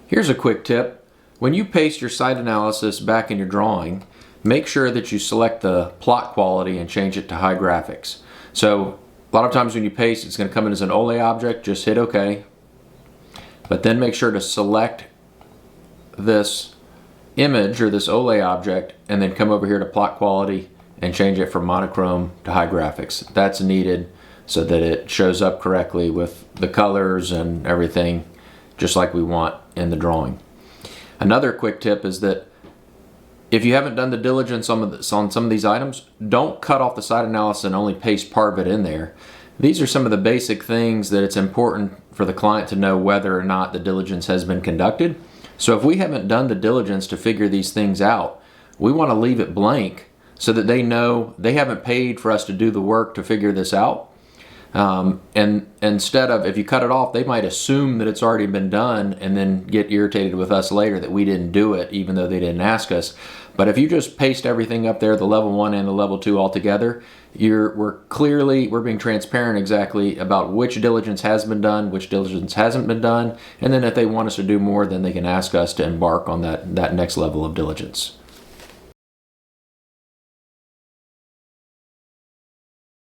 Here's a quick tip. When you paste your site analysis back in your drawing, make sure that you select the plot quality and change it to high graphics. So a lot of times when you paste, it's going to come in as an Ole object. Just hit OK. But then make sure to select this image or this Ole object and then come over here to plot quality and change it from monochrome to high graphics. That's needed so that it shows up correctly with the colors and everything just like we want in the drawing. Another quick tip is that if you haven't done the diligence on some of these items, don't cut off the site analysis and only paste part of it in there. These are some of the basic things that it's important for the client to know whether or not the diligence has been conducted. So if we haven't done the diligence to figure these things out, we want to leave it blank so that they know they haven't paid for us to do the work to figure this out. And instead of, if you cut it off, they might assume that it's already been done and then get irritated with us later that we didn't do it even though they didn't ask us. But if you just paste everything up there, the level 1 and the level 2 all together, we're being transparent exactly about which diligence has been done, which diligence hasn't been done, and then if they want us to do more, then they can ask us to embark on that next level of diligence.